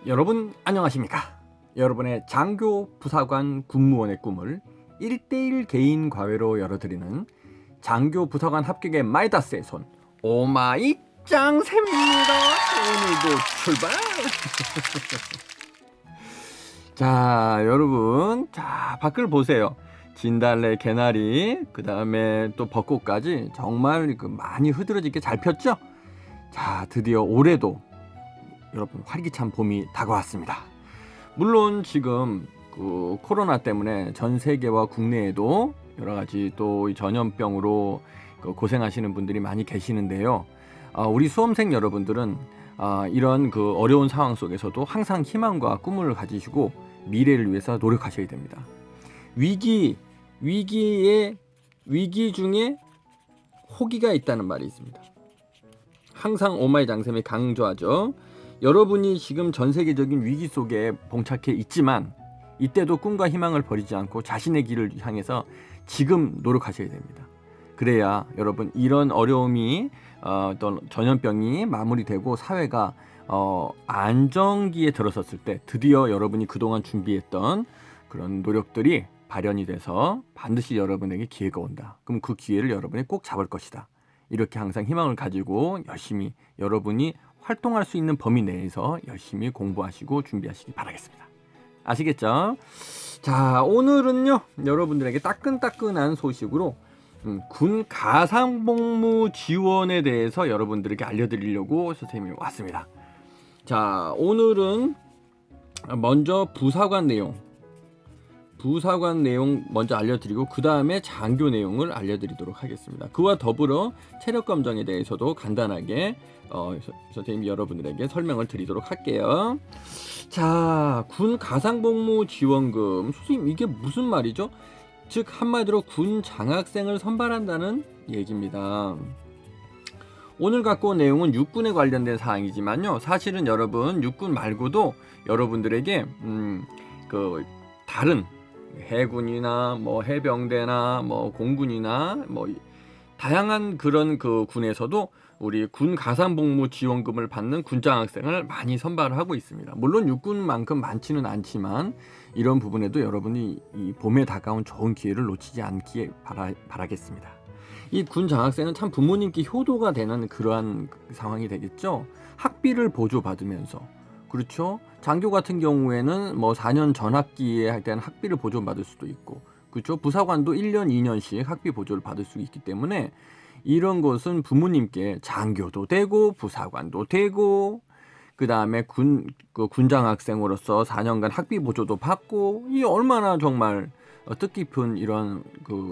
여러분 안녕하십니까? 여러분의 장교 부사관 군무원의 꿈을 1대1 개인 과외로 열어드리는 장교 부사관 합격의 마이다스의 손 오마이 짱쌤입니다. 오늘도 출발! 자, 여러분, 자, 밖을 보세요. 진달래, 개나리, 그 다음에 또 벚꽃까지 정말 많이 흐드러지게 잘 폈죠? 자, 드디어 올해도 여러분 활기찬 봄이 다가왔습니다. 물론 지금 코로나 때문에 전 세계와 국내에도 여러 가지 또 전염병으로 고생하시는 분들이 많이 계시는데요. 우리 수험생 여러분들은 이런 어려운 상황 속에서도 항상 희망과 꿈을 가지시고 미래를 위해서 노력하셔야 됩니다. 위기 중에 호기가 있다는 말이 있습니다. 항상 오마이 장쌤이 강조하죠. 여러분이 지금 전 세계적인 위기 속에 봉착해 있지만 이때도 꿈과 희망을 버리지 않고 자신의 길을 향해서 지금 노력하셔야 됩니다. 그래야 여러분 이런 어려움이 또 전염병이 마무리되고 사회가 안정기에 들어섰을 때 드디어 여러분이 그동안 준비했던 그런 노력들이 발현이 돼서 반드시 여러분에게 기회가 온다. 그럼 그 기회를 여러분이 꼭 잡을 것이다. 이렇게 항상 희망을 가지고 열심히 여러분이 활동할 수 있는 범위 내에서 열심히 공부하시고 준비하시기 바라겠습니다. 아시겠죠? 자, 오늘은요 여러분들에게 따끈따끈한 소식으로 군 가상복무 지원에 대해서 여러분들에게 알려드리려고 선생님이 왔습니다. 자, 오늘은 먼저 부사관 내용 먼저 알려드리고 그 다음에 장교 내용을 알려드리도록 하겠습니다. 그와 더불어 체력검정에 대해서도 간단하게 선생님이 여러분들에게 설명을 드리도록 할게요. 자, 군 가상복무 지원금, 선생님 이게 무슨 말이죠? 즉 한마디로 군 장학생을 선발한다는 얘기입니다. 오늘 갖고 온 내용은 육군에 관련된 사항이지만요, 사실은 여러분 육군 말고도 여러분들에게 다른 해군이나 해병대나 공군이나 다양한 그런 군에서도 우리 군 가상복무 지원금을 받는 군장학생을 많이 선발을 하고 있습니다. 물론 육군만큼 많지는 않지만 이런 부분에도 여러분이 이 봄에 다가온 좋은 기회를 놓치지 않기에 바라겠습니다. 이 군장학생은 참 부모님께 효도가 되는 그러한 상황이 되겠죠. 학비를 보조받으면서, 그렇죠? 장교 같은 경우에는 4년 전 학기에 할 때는 학비를 보조받을 수도 있고, 그렇죠? 부사관도 1년, 2년씩 학비 보조를 받을 수 있기 때문에 이런 것은 부모님께 장교도 되고 부사관도 되고 그 다음에 군장학생으로서 4년간 학비 보조도 받고, 이 얼마나 정말 뜻깊은 이런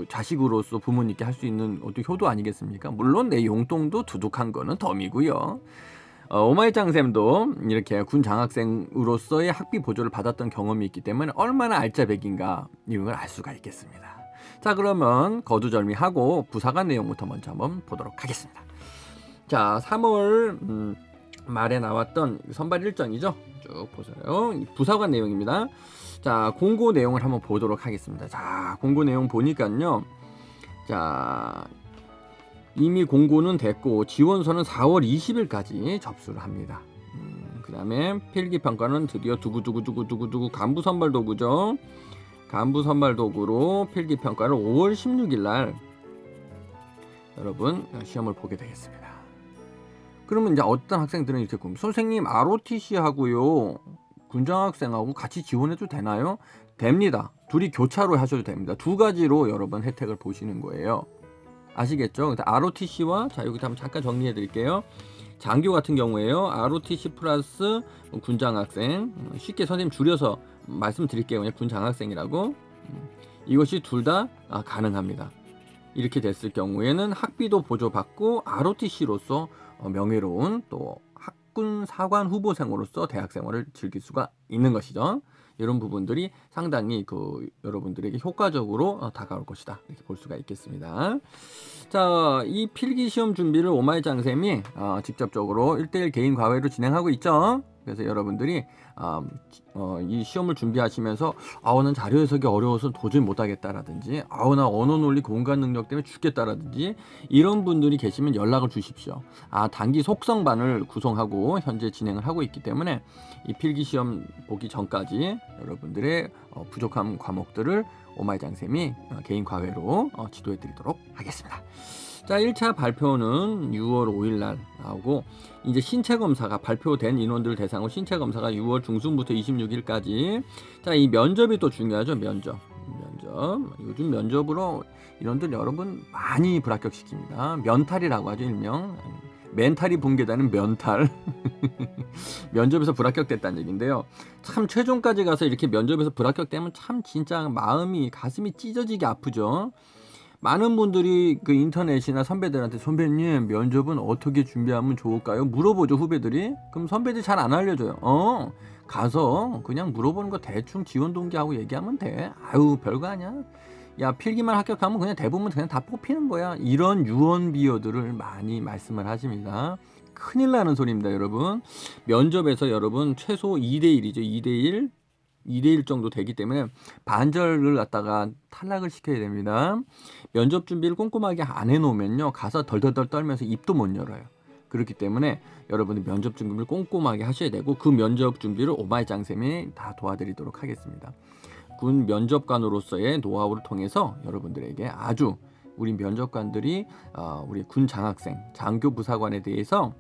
자식으로서 부모님께 할 수 있는 효도 아니겠습니까? 물론 내 용돈도 두둑한 거는 덤이고요. 오마이 짱쌤도 이렇게 군 장학생으로서의 학비 보조를 받았던 경험이 있기 때문에 얼마나 알짜배기인가 이런 걸 알 수가 있겠습니다. 자, 그러면 거두절미하고 부사관 내용부터 먼저 한번 보도록 하겠습니다. 자, 3월 말에 나왔던 선발 일정이죠. 쭉 보세요. 부사관 내용입니다. 자, 공고 내용을 한번 보도록 하겠습니다. 자, 공고 내용 보니까요. 자, 이미 공고는 됐고 지원서는 4월 20일까지 접수를 합니다. 그 다음에 필기평가는 드디어 두구두구 간부 선발 도구죠. 간부 선발 도구로 필기평가를 5월 16일 날 여러분 시험을 보게 되겠습니다. 그러면 이제 어떤 학생들은 이렇게 선생님 ROTC 하고요 군장학생하고 같이 지원해도 되나요? 됩니다. 둘이 교차로 하셔도 됩니다. 두 가지로 여러분 혜택을 보시는 거예요. 아시겠죠? ROTC와 자, 여기 한번 잠깐 정리해 드릴게요. 장교 같은 경우에요, ROTC 플러스 군장학생, 쉽게 선생님 줄여서 말씀드릴게요. 그냥 군장학생이라고. 이것이 둘 다 가능합니다. 이렇게 됐을 경우에는 학비도 보조받고 ROTC로서 명예로운 또 학군 사관 후보생으로서 대학 생활을 즐길 수가 있는 것이죠. 이런 부분들이 상당히 여러분들에게 효과적으로 다가올 것이다, 이렇게 볼 수가 있겠습니다. 자, 이 필기시험 준비를 오마이 짱쌤이 직접적으로 1대1 개인 과외로 진행하고 있죠. 그래서 여러분들이 이 시험을 준비하시면서 나는 자료 해석이 어려워서 도저히 못하겠다라든지 나 언어 논리 공간 능력 때문에 죽겠다라든지 이런 분들이 계시면 연락을 주십시오. 단기 속성반을 구성하고 현재 진행을 하고 있기 때문에 이 필기시험 보기 전까지 여러분들의 부족한 과목들을 오마이장쌤이 개인 과외로 지도해 드리도록 하겠습니다. 자, 1차 발표는 6월 5일 날 나오고 이제 신체 검사가 발표된 인원들 대상으로 신체 검사가 6월 중순부터 26일까지. 자, 이 면접이 또 중요하죠. 면접. 요즘 면접으로 인원들 여러분 많이 불합격시킵니다. 면탈이라고 하죠. 일명 멘탈이 붕괴되는 면탈. 면접에서 불합격됐다는 얘기인데요. 참 최종까지 가서 이렇게 면접에서 불합격되면 참 진짜 가슴이 찢어지게 아프죠. 많은 분들이 그 인터넷이나 선배들한테 선배님 면접은 어떻게 준비하면 좋을까요? 물어보죠, 후배들이. 그럼 선배들이 잘 안 알려줘요. 가서 그냥 물어보는 거 대충 지원 동기하고 얘기하면 돼. 별거 아니야. 야, 필기만 합격하면 그냥 대부분 그냥 다 뽑히는 거야. 이런 유언비어들을 많이 말씀을 하십니다. 큰일 나는 소리입니다, 여러분. 면접에서 여러분 최소 2대1이죠. 2대1 정도 되기 때문에 반절을 갖다가 탈락을 시켜야 됩니다. 면접 준비를 꼼꼼하게 안 해놓으면요, 가서 덜덜덜 떨면서 입도 못 열어요. 그렇기 때문에 여러분이 면접 준비를 꼼꼼하게 하셔야 되고 그 면접 준비를 오마이장쌤이 다 도와드리도록 하겠습니다. 군 면접관으로서의 노하우를 통해서 여러분들에게 아주 우리 면접관들이 우리 군 장학생, 장교 부사관에 대해서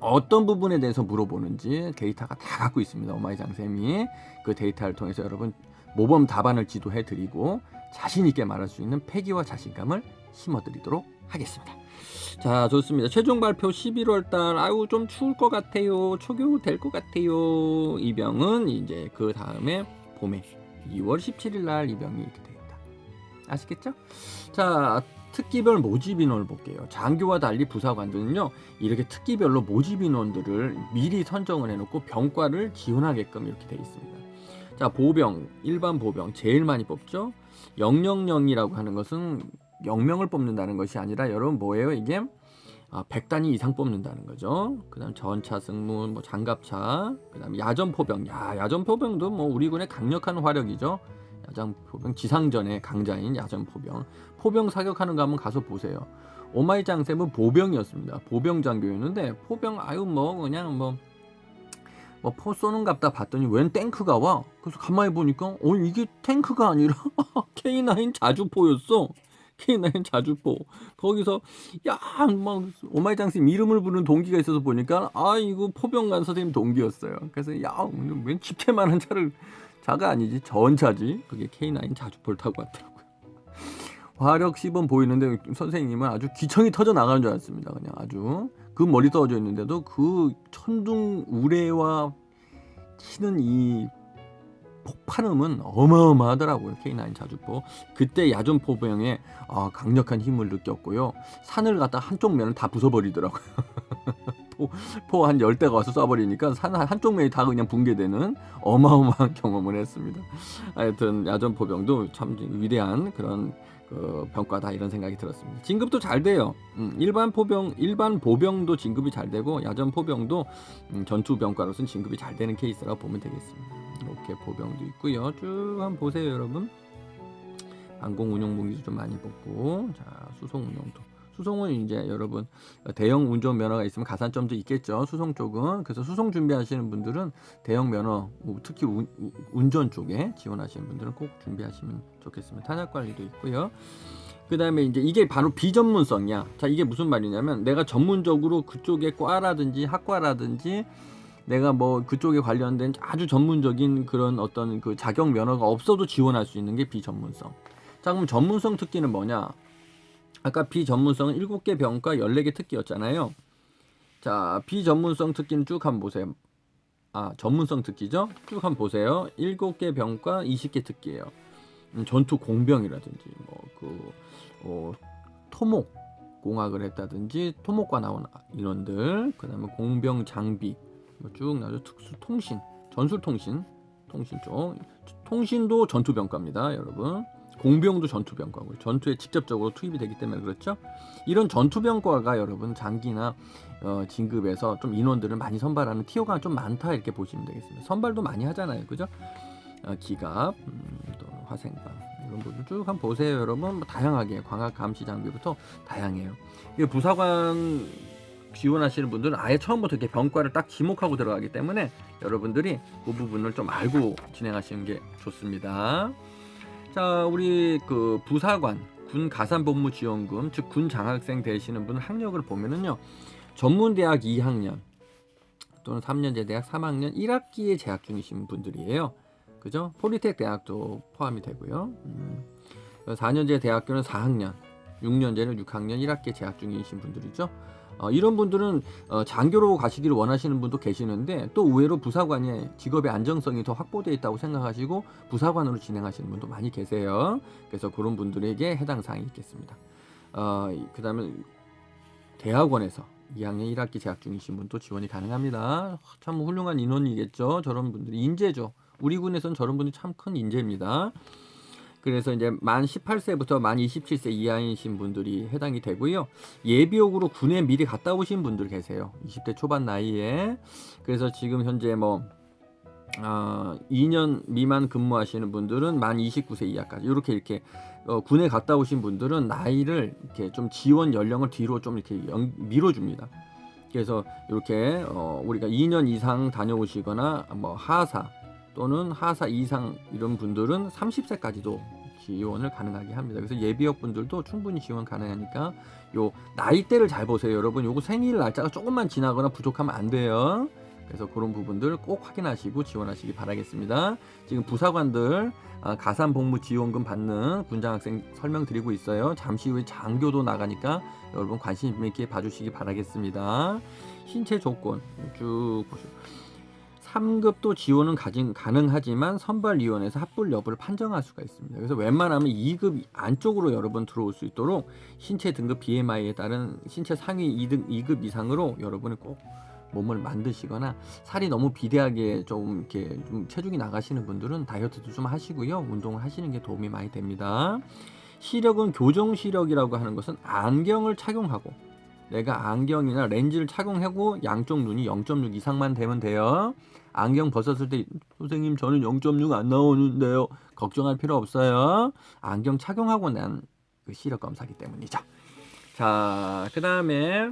어떤 부분에 대해서 물어보는지 데이터가 다 갖고 있습니다. 오마이장쌤이 그 데이터를 통해서 여러분 모범 답안을 지도해드리고 자신있게 말할 수 있는 패기와 자신감을 심어드리도록 하겠습니다. 자, 좋습니다. 최종 발표 11월달. 좀 추울 것 같아요. 초교 될 것 같아요. 입영은 이제 그 다음에 봄에 2월 17일 날 입영이 이렇게 됩니다. 아시겠죠? 자, 특기별 모집 인원을 볼게요. 장교와 달리 부사관들은요, 이렇게 특기별로 모집 인원들을 미리 선정을 해놓고 병과를 지원하게끔 이렇게 되어 있습니다. 자, 보병, 일반 보병 제일 많이 뽑죠. 000이라고 하는 것은 0명을 뽑는다는 것이 아니라 여러분 뭐예요? 이게 100단위 이상 뽑는다는 거죠. 그 다음 전차 승무, 장갑차, 그 다음 야전포병. 야전포병도 우리 군의 강력한 화력이죠. 야전포병, 지상전의 강자인 야전포병. 포병 사격하는 거 한번 가서 보세요. 오마이장쌤은 보병이었습니다. 보병장교였는데 포병 그냥 포 쏘는갑다 봤더니 웬 탱크가 와. 그래서 가만히 보니까 이게 탱크가 아니라 K9 자주포였어. K9 자주포. 거기서 오마이장쌤 이름을 부르는 동기가 있어서 보니까 이거 포병관 선생님 동기였어요. 그래서 웬 집채만한 차가 아니지, 전차지. 그게 K9 자주포를 타고 왔더라고요. 화력 시범 보이는데 선생님은 아주 기청이 터져 나가는 줄 알았습니다. 그냥 아주 그 멀리 떨어져 있는데도 그 천둥 우레와 치는 이 폭발음은 어마어마하더라고요. K9 자주포. 그때 야전포병의 강력한 힘을 느꼈고요. 산을 갖다 한쪽 면을 다 부숴버리더라고요. 포 한 10대가 와서 쏴버리니까 산 한쪽 면이 다 그냥 붕괴되는 어마어마한 경험을 했습니다. 하여튼 야전포병도 참 위대한 그런 병과다, 이런 생각이 들었습니다. 진급도 잘 돼요. 일반 보병도 진급이 잘 되고 야전포병도 전투병과로서는 진급이 잘 되는 케이스라고 보면 되겠습니다. 이렇게 보병도 있고요. 쭉 한번 보세요, 여러분. 방공 운용 무기도 좀 많이 뽑고, 자, 수송 운용도. 수송은 이제 여러분 대형 운전 면허가 있으면 가산점도 있겠죠. 수송 쪽은. 그래서 수송 준비하시는 분들은 대형 면허, 특히 운전 쪽에 지원하시는 분들은 꼭 준비하시면 좋겠습니다. 탄약 관리도 있고요. 그 다음에 이제 이게 바로 비전문성이야. 자, 이게 무슨 말이냐면 내가 전문적으로 그쪽의 과라든지 학과라든지 내가 그쪽에 관련된 아주 전문적인 그런 어떤 그 자격 면허가 없어도 지원할 수 있는 게 비전문성. 자, 그럼 전문성 특기는 뭐냐? 아까 비전문성은 7개 병과 14개 특기였잖아요. 자, 비전문성 특기는 쭉 한번 보세요. 전문성 특기죠? 쭉 한번 보세요. 7개 병과 20개 특기예요. 전투 공병이라든지 토목 공학을 했다든지 토목과 나온 인원들, 그다음에 공병 장비 쭉 나죠. 특수 통신, 전술 통신 쪽. 통신도 전투병과입니다, 여러분. 공병도 전투병과고 전투에 직접적으로 투입이 되기 때문에 그렇죠. 이런 전투병과가 여러분 장기나 진급에서 좀 인원들을 많이 선발하는 티오가 좀 많다 이렇게 보시면 되겠습니다. 선발도 많이 하잖아요, 그죠? 기갑, 또 화생방 이런 분들 쭉 한번 보세요, 여러분. 뭐 다양하게 광학 감시 장비부터 다양해요. 이 부사관 지원하시는 분들은 아예 처음부터 이렇게 병과를 딱 지목하고 들어가기 때문에 여러분들이 그 부분을 좀 알고 진행하시는 게 좋습니다. 자, 우리 그 부사관 군 가산복무 지원금, 즉 군 장학생 되시는 분 학력을 보면은요, 전문대학 2학년 또는 3년제 대학 3학년 1학기에 재학 중이신 분들이에요. 그죠? 포리텍 대학도 포함이 되고요. 4년제 대학교는 4학년, 6년제는 6학년 1학기에 재학 중이신 분들이죠. 이런 분들은 장교로 가시기를 원하시는 분도 계시는데 또 의외로 부사관의 직업의 안정성이 더 확보되어 있다고 생각하시고 부사관으로 진행하시는 분도 많이 계세요. 그래서 그런 분들에게 해당 사항이 있겠습니다. 그 다음에 대학원에서 2학년 1학기 재학 중이신 분도 지원이 가능합니다. 참 훌륭한 인원이겠죠. 저런 분들이 인재죠. 우리 군에서는 저런 분이 참 큰 인재입니다. 그래서 이제 만 18세부터 만 27세 이하이신 분들이 해당이 되고요. 예비역으로 군에 미리 갔다 오신 분들 계세요. 20대 초반 나이에. 그래서 지금 현재 뭐 2년 미만 근무하시는 분들은 만 29세 이하까지 이렇게 군에 갔다 오신 분들은 나이를 이렇게 좀 지원 연령을 뒤로 좀 이렇게 밀어줍니다. 그래서 이렇게 우리가 2년 이상 다녀오시거나 뭐 하사 또는 하사 이상 이런 분들은 30세까지도 지원을 가능하게 합니다. 그래서 예비역 분들도 충분히 지원 가능하니까 요 나이대를 잘 보세요, 여러분. 요거 생일 날짜가 조금만 지나거나 부족하면 안 돼요. 그래서 그런 부분들 꼭 확인하시고 지원하시기 바라겠습니다. 지금 부사관들 가산복무 지원금 받는 군장학생 설명드리고 있어요. 잠시 후에 장교도 나가니까 여러분 관심 있게 봐주시기 바라겠습니다. 신체 조건 쭉 보시고 3급도 지원은 가능하지만 선발위원회에서 합불 여부를 판정할 수가 있습니다. 그래서 웬만하면 2급 안쪽으로 여러분 들어올 수 있도록 신체 등급 BMI에 따른 신체 상위 2급 이상으로 여러분이 꼭 몸을 만드시거나 살이 너무 비대하게 좀 이렇게 좀 체중이 나가시는 분들은 다이어트도 좀 하시고요. 운동을 하시는 게 도움이 많이 됩니다. 시력은 교정 시력이라고 하는 것은 안경을 착용하고 내가 안경이나 렌즈를 착용하고 양쪽 눈이 0.6 이상만 되면 돼요. 안경 벗었을 때 선생님 저는 0.6 안 나오는데요. 걱정할 필요 없어요. 안경 착용하고 난 그 시력 검사기 때문이죠. 자, 그 다음에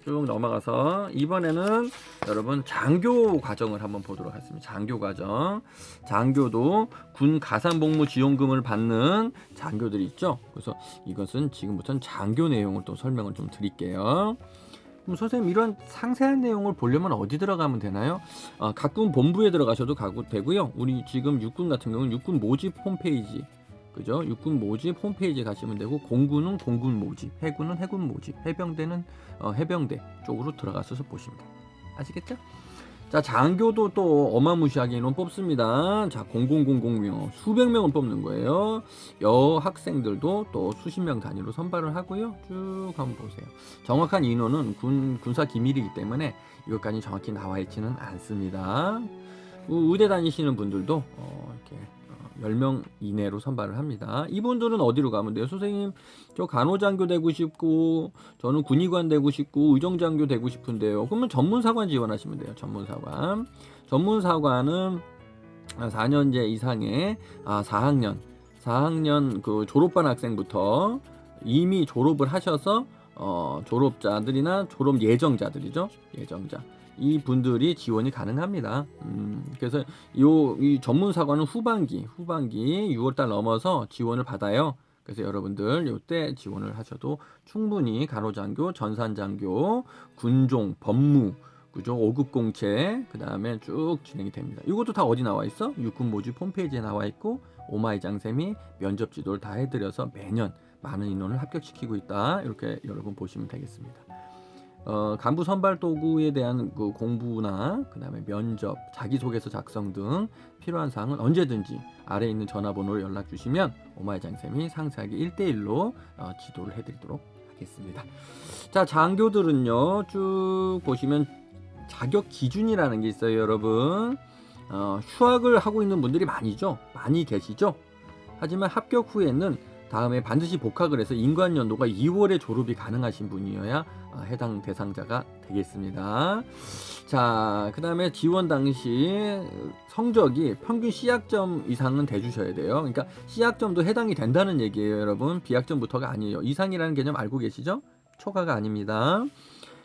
쭉 넘어가서 이번에는 여러분 장교 과정을 한번 보도록 하겠습니다. 장교 과정. 장교도 군 가산복무 지원금을 받는 장교들이 있죠. 그래서 이것은 지금부터는 장교 내용을 또 설명을 좀 드릴게요. 그럼 선생님 이런 상세한 내용을 보려면 어디 들어가면 되나요? 각군 본부에 들어가셔도 되고요. 우리 지금 육군 같은 경우는 육군 모집 홈페이지, 그죠? 육군 모집 홈페이지에 가시면 되고, 공군은 공군 모집, 해군은 해군 모집, 해병대는 해병대 쪽으로 들어가셔서 보시면 돼요. 아시겠죠? 자, 장교도 또 어마무시하게 인원 뽑습니다. 자, 0000명 수백 명을 뽑는 거예요. 여학생들도 또 수십 명 단위로 선발을 하고요. 쭉 한번 보세요. 정확한 인원은 군사 기밀이기 때문에 이것까지 정확히 나와 있지는 않습니다. 의대 다니시는 분들도 이렇게 10명 이내로 선발을 합니다. 이분들은 어디로 가면 돼요? 선생님 저 간호장교 되고 싶고 저는 군의관 되고 싶고 의정장교 되고 싶은데요. 그러면 전문사관 지원하시면 돼요. 전문사관은 4년제 이상의 4학년 그 졸업반 학생부터 이미 졸업을 하셔서 졸업자들이나 졸업 예정자들이죠. 예정자. 이 분들이 지원이 가능합니다. 그래서 이 전문사관은 후반기 6월달 넘어서 지원을 받아요. 그래서 여러분들 이때 지원을 하셔도 충분히 간호장교, 전산장교, 군종, 법무, 그죠? 5급 공채, 그 다음에 쭉 진행이 됩니다. 이것도 다 어디 나와 있어? 육군 모집 홈페이지에 나와 있고 오마이장쌤이 면접 지도를 다 해드려서 매년 많은 인원을 합격시키고 있다. 이렇게 여러분 보시면 되겠습니다. 간부 선발 도구에 대한 그 공부나 그 다음에 면접, 자기소개서 작성 등 필요한 사항은 언제든지 아래에 있는 전화번호로 연락 주시면 오마이장쌤이 상세하게 1대1로 지도를 해드리도록 하겠습니다. 자, 장교들은요 쭉 보시면 자격 기준이라는 게 있어요, 여러분. 휴학을 하고 있는 분들이 많이 계시죠. 하지만 합격 후에는 다음에 반드시 복학을 해서 인관연도가 2월에 졸업이 가능하신 분이어야 해당 대상자가 되겠습니다. 자, 그 다음에 지원 당시 성적이 평균 C학점 이상은 돼주셔야 돼요. 그러니까 C학점도 해당이 된다는 얘기예요, 여러분. B학점부터가 아니에요. 이상이라는 개념 알고 계시죠? 초과가 아닙니다.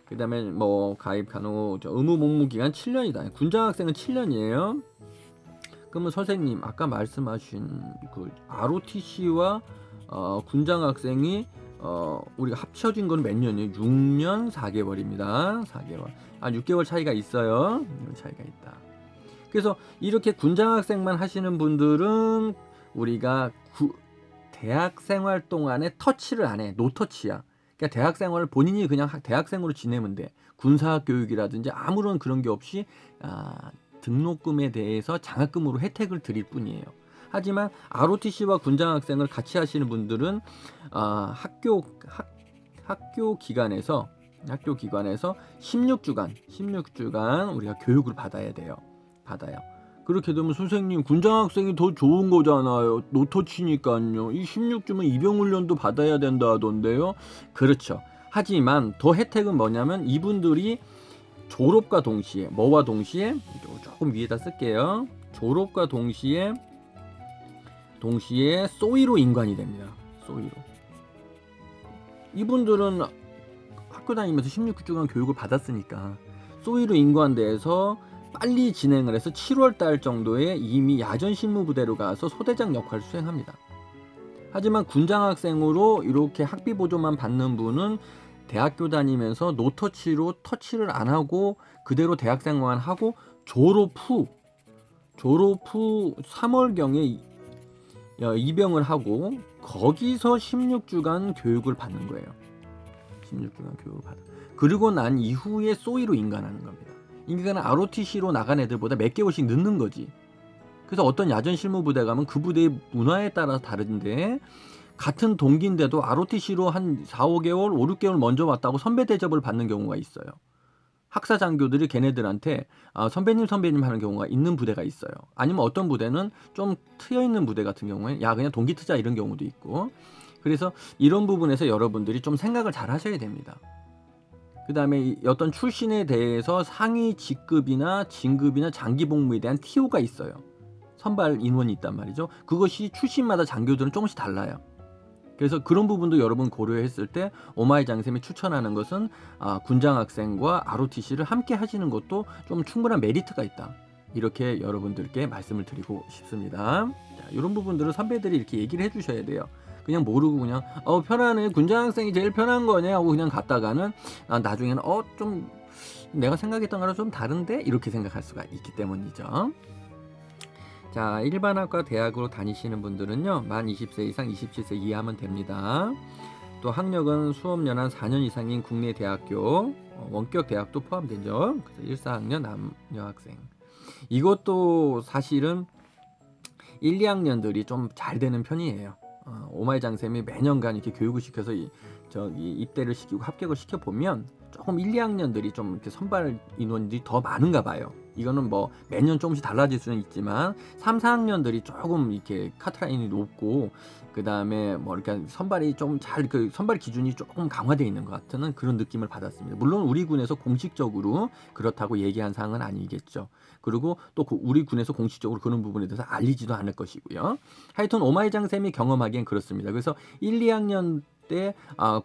그 다음에 뭐 가입 간호 의무 복무 기간 7년이다. 군장학생은 7년이에요. 그러면 선생님 아까 말씀하신 그 ROTC와 군장학생이 우리가 합쳐진 건 몇 년이에요? 6년 4개월입니다. 4개월. 6개월 차이가 있어요. 6개월 차이가 있다. 그래서 이렇게 군장학생만 하시는 분들은 우리가 대학 생활 동안에 터치를 안 해. 노터치야. 그러니까 대학 생활을 본인이 그냥 대학생으로 지내면 돼. 군사 교육이라든지 아무런 그런 게 없이 등록금에 대해서 장학금으로 혜택을 드릴 뿐이에요. 하지만 ROTC와 군장학생을 같이 하시는 분들은 학교 기관에서 16주간 우리가 교육을 받아야 돼요. 그렇게 되면 선생님 군장학생이 더 좋은 거잖아요. 노터치니까요. 이 16주면 입영훈련도 받아야 된다 하던데요. 그렇죠. 하지만 더 혜택은 뭐냐면 이분들이 졸업과 동시에 뭐와 동시에 조금 위에다 쓸게요. 졸업과 동시에 소위로 인관이 됩니다. 소위로. 이분들은 학교 다니면서 16주간 교육을 받았으니까 소위로 인관돼서 빨리 진행을 해서 7월 달 정도에 이미 야전 실무부대로 가서 소대장 역할을 수행합니다. 하지만 군장학생으로 이렇게 학비 보조만 받는 분은 대학교 다니면서 노터치로 터치를 안 하고 그대로 대학생활만 하고 졸업 후 3월경에 입영을 하고 거기서 16주간 교육을 받는 거예요. 16주간 교육을 받아. 그리고 난 이후에 소위로 인관하는 겁니다. 인간은 ROTC로 나간 애들보다 몇 개월씩 늦는 거지. 그래서 어떤 야전 실무부대 가면 그 부대의 문화에 따라 다른데 같은 동기인데도 ROTC로 한 4, 5개월, 5, 6개월 먼저 왔다고 선배 대접을 받는 경우가 있어요. 학사 장교들이 걔네들한테 선배님 하는 경우가 있는 부대가 있어요. 아니면 어떤 부대는 좀 트여있는 부대 같은 경우에 야 그냥 동기 트자 이런 경우도 있고. 그래서 이런 부분에서 여러분들이 좀 생각을 잘 하셔야 됩니다. 그 다음에 어떤 출신에 대해서 상위 직급이나 진급이나 장기 복무에 대한 TO가 있어요. 선발 인원이 있단 말이죠. 그것이 출신마다 장교들은 조금씩 달라요. 그래서 그런 부분도 여러분 고려했을 때 오마이 장쌤이 추천하는 것은 군장학생과 ROTC를 함께 하시는 것도 좀 충분한 메리트가 있다. 이렇게 여러분들께 말씀을 드리고 싶습니다. 자, 이런 부분들은 선배들이 이렇게 얘기를 해주셔야 돼요. 그냥 모르고 그냥 편하네 군장학생이 제일 편한 거네 하고 그냥 갔다가는 나중에는 좀 내가 생각했던 거랑 좀 다른데 이렇게 생각할 수가 있기 때문이죠. 자, 일반학과 대학으로 다니시는 분들은요 만 20세 이상 27세 이하면 됩니다. 또 학력은 수업연한 4년 이상인 국내 대학교 원격 대학도 포함되죠. 그래서 1,4학년 남녀 학생 이것도 사실은 1, 2학년들이 좀 잘 되는 편이에요. 오마이 장쌤이 매년간 이렇게 교육을 시켜서 입대를 시키고 합격을 시켜보면 조금 1, 2학년들이 좀 이렇게 선발 인원들이 더 많은가 봐요. 이거는 뭐 매년 조금씩 달라질 수는 있지만 3, 4학년들이 조금 이렇게 카트라인이 높고 그 다음에 뭐 이렇게 선발이 좀 잘 선발 기준이 조금 강화되어 있는 것 같은 그런 느낌을 받았습니다. 물론 우리 군에서 공식적으로 그렇다고 얘기한 사항은 아니겠죠. 그리고 또 우리 군에서 공식적으로 그런 부분에 대해서 알리지도 않을 것이고요. 하여튼 오마이 장쌤이 경험하기엔 그렇습니다. 그래서 1, 2학년 때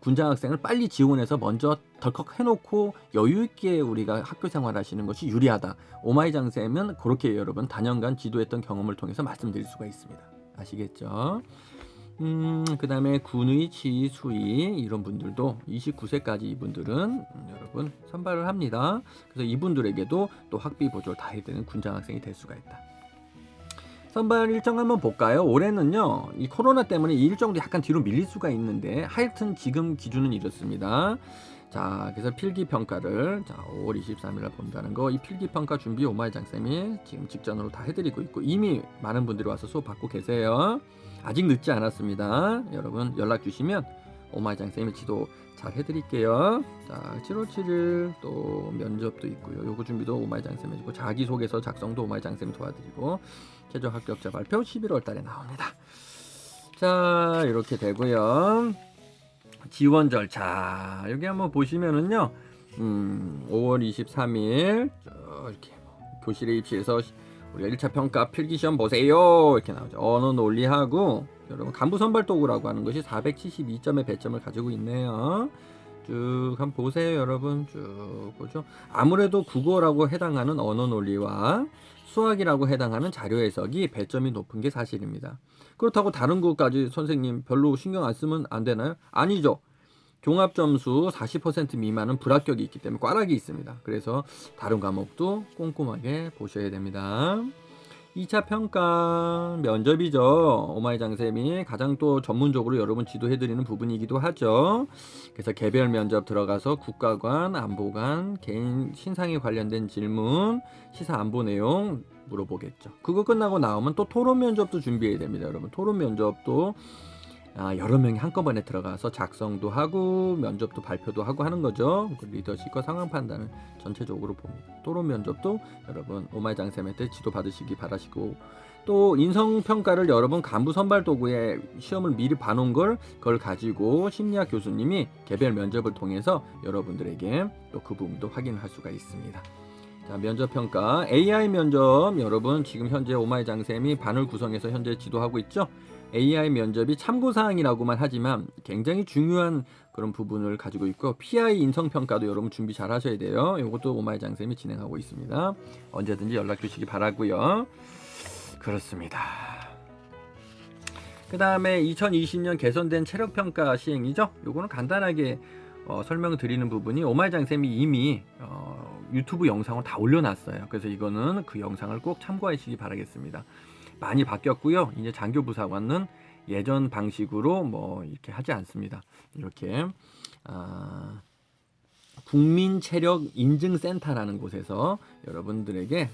군장학생을 빨리 지원해서 먼저 덜컥 해놓고 여유있게 우리가 학교 생활하시는 것이 유리하다. 오마이 장쌤은 그렇게 여러분 다년간 지도했던 경험을 통해서 말씀드릴 수가 있습니다. 아시겠죠? 그 다음에 군의, 지휘, 수위 이런 분들도 29세까지 이분들은 여러분 선발을 합니다. 그래서 이분들에게도 또 학비 보조를 다 해야 되는 군장학생이 될 수가 있다. 선발 일정 한번 볼까요? 올해는요 이 코로나 때문에 이 일정도 약간 뒤로 밀릴 수가 있는데 하여튼 지금 기준은 이렇습니다. 자, 그래서 필기평가를 5월 23일 날 본다는 거, 이 필기평가 준비 오마이 장쌤이 지금 직전으로 다 해드리고 있고 이미 많은 분들이 와서 수업 받고 계세요. 아직 늦지 않았습니다. 여러분 연락 주시면 오마이 장쌤이 지도 잘 해드릴게요. 자, 7월 7일 또 면접도 있고요. 요거 준비도 오마이 장쌤 해주고 자기소개서 작성도 오마이 장쌤 도와드리고 최종 합격자 발표 11월 달에 나옵니다. 자, 이렇게 되고요. 지원 절차 여기 한번 보시면은요. 5월 23일 이렇게 교실에 입시해서 우리가 1차 평가 필기시험 보세요 이렇게 나오죠. 언어 논리하고 여러분 간부 선발 도구라고 하는 것이 472점의 배점을 가지고 있네요. 쭉 한번 보세요. 여러분 쭉 보죠. 아무래도 국어라고 해당하는 언어 논리와 수학이라고 해당하는 자료 해석이 배점이 높은 게 사실입니다. 그렇다고 다른 것까지 선생님 별로 신경 안 쓰면 안 되나요? 아니죠. 종합점수 40% 미만은 불합격이 있기 때문에 꽈락이 있습니다. 그래서 다른 과목도 꼼꼼하게 보셔야 됩니다. 2차 평가 면접이죠. 오마이장쌤이 가장 또 전문적으로 여러분 지도해드리는 부분이기도 하죠. 그래서 개별 면접 들어가서 국가관, 안보관, 개인 신상에 관련된 질문, 시사 안보 내용 물어보겠죠. 그거 끝나고 나오면 또 토론 면접도 준비해야 됩니다. 여러분 토론 면접도 여러 명이 한꺼번에 들어가서 작성도 하고 면접도 발표도 하고 하는 거죠. 그 리더십과 상황 판단을 전체적으로 봅니다. 토론 면접도 여러분 오마이장쌤한테 지도 받으시기 바라시고 또 인성평가를 여러분 간부 선발 도구에 시험을 미리 봐놓은 그걸 가지고 심리학 교수님이 개별 면접을 통해서 여러분들에게 또 그 부분도 확인할 수가 있습니다. 자, 면접평가 AI 면접 여러분 지금 현재 오마이장쌤이 반을 구성해서 현재 지도하고 있죠. AI 면접이 참고사항이라고만 하지만 굉장히 중요한 그런 부분을 가지고 있고 PI 인성평가도 여러분 준비 잘 하셔야 돼요. 이것도 오마이장쌤이 진행하고 있습니다. 언제든지 연락 주시기 바라고요. 그렇습니다. 그 다음에 2020년 개선된 체력평가 시행이죠. 요거는 간단하게 설명을 드리는 부분이 오마이장쌤이 이미 유튜브 영상을 다 올려놨어요. 그래서 이거는 그 영상을 꼭 참고하시기 바라겠습니다. 많이 바뀌었고요. 이제 장교부사관은 예전 방식으로 뭐 이렇게 하지 않습니다. 이렇게 국민체력인증센터라는 곳에서 여러분들에게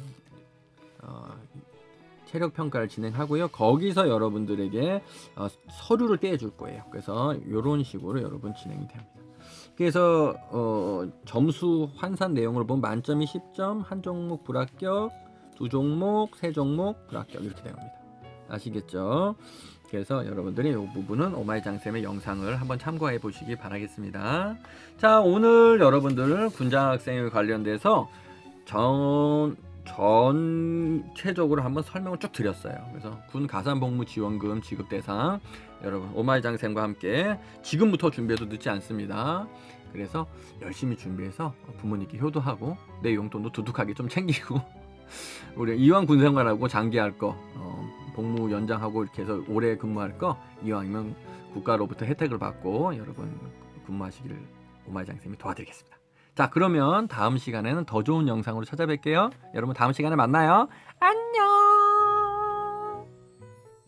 체력평가를 진행하고요. 거기서 여러분들에게 서류를 떼줄 거예요. 그래서 이런 식으로 여러분 진행이 됩니다. 그래서 점수 환산 내용을 보면 만점이 10점, 한 종목 불합격, 두 종목, 세 종목 불합격 이렇게 됩니다. 아시겠죠? 그래서 여러분들이 이 부분은 오마이장쌤의 영상을 한번 참고해 보시기 바라겠습니다. 자, 오늘 여러분들 군장학생에 관련돼서 전체적으로 한번 설명을 쭉 드렸어요. 그래서 군 가산복무지원금 지급 대상 여러분 오마이장쌤과 함께 지금부터 준비해도 늦지 않습니다. 그래서 열심히 준비해서 부모님께 효도하고 내 용돈도 두둑하게 좀 챙기고 우리 이왕 군생활하고 장기할 거 복무 연장하고 이렇게 해서 오래 근무할 거 이왕이면 국가로부터 혜택을 받고 여러분 근무하시기를 오마이장쌤이 도와드리겠습니다. 자, 그러면 다음 시간에는 더 좋은 영상으로 찾아뵐게요. 여러분 다음 시간에 만나요. 안녕.